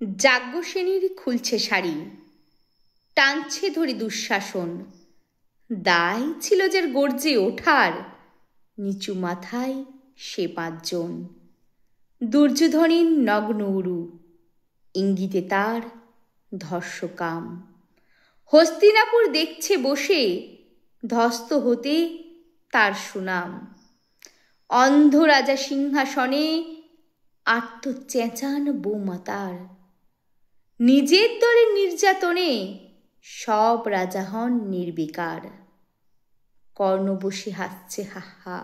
যাজ্ঞসেনীর খুলছে শাড়ি, টানছে ধরে দুঃশাসন। দায় ছিল যার গর্জে ওঠার, নিচু মাথায় সে 5 জন। দুর্যোধনের নগ্ন উরু, ইঙ্গিতে তার ধর্ষকাম। হস্তিনাপুর দেখছে বসে, ধ্বস্ত হতে তার সুনাম। অন্ধ রাজা সিংহাসনে আর্ত চেঁচান বৌমা তার। নিজের দলের নির্যাতনে সব রাজা হন নির্বিকার। কর্ণ বসে হাসছে হা হা,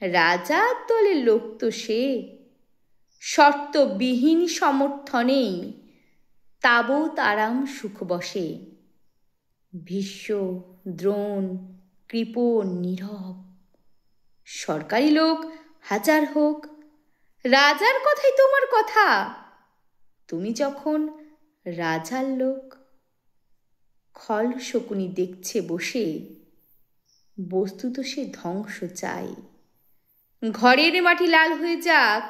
রাজার দলের লোক তো সে। শর্তবিহীন সমর্থনেই তাবৎ আরাম সুখ বসে। ভীষ্ম, দ্রোণ, কৃপ নীরব, সরকারি লোক হাজার হোক, রাজার কথাই তোমার কথা, তুমি যখন রাজার লোক। খল শকুনি দেখছে বসে, বস্তুত সে ধ্বংস চাই। ঘরের মাটি লাল হয়ে যাক,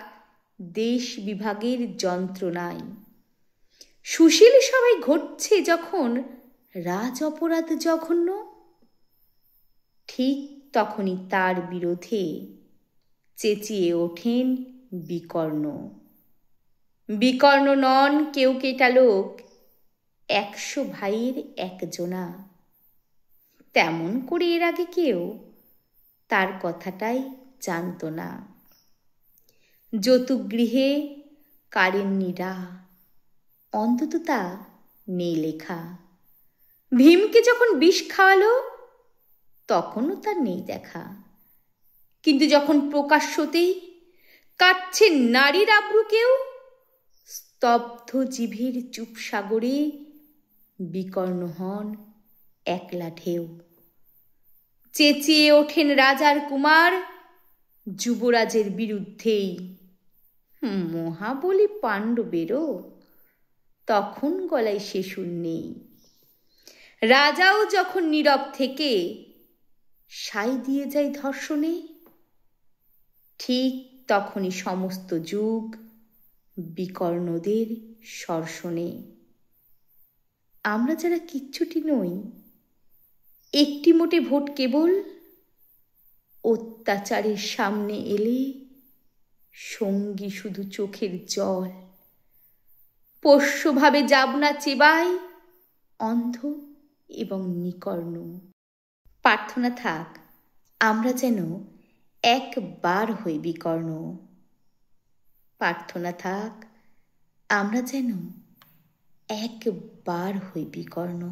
দেশ বিভাগের যন্ত্রণায়। সুশীল সবাই ঘটছে যখন রাজ অপরাধ জঘন্য, ঠিক তখনই তার বিরোধে চেঁচিয়ে ওঠেন বিকর্ণ। বিকর্ণ নন কেউ কেটা লোক, 100 ভাইয়ের একজনা। তেমন করে এর আগে কেউ তার কথাটাই জানত না। যতুগৃহে কারেননি রা, অন্তত তা নেই লেখা। ভীমকে যখন বিষ খাওয়ালো, তখনও তার নেই দেখা। কিন্তু যখন প্রকাশ্যতেই কাটছে নারীর আব্রু কেউ, স্তব্ধ জিভের চুপ সাগরে বিকর্ণ হন একলা ঢেউ। চেঁচিয়ে ওঠেন রাজার কুমার যুবরাজের বিরুদ্ধেই। মহাবলী পাণ্ডবেরও তখন গলায় সে সুর নেই। রাজাও যখন নীরব থেকে সাই দিয়ে যায় ধর্ষণে, ঠিক তখনই সমস্ত যুগ বিকর্ণদের সর্ষণে। আমরা যারা কিচ্ছুটি নই, একটি মোটে ভোট কেবল, অত্যাচারের সামনে এলে সঙ্গী শুধু চোখের জল। পোষ্যভাবে যাবনা চেবাই অন্ধ এবং নিকর্ণ। প্রার্থনা থাক আমরা যেন একবার হই বিকর্ণ। প্রার্থনা থাক আমরা যেন একবার হই বিকর্ণ।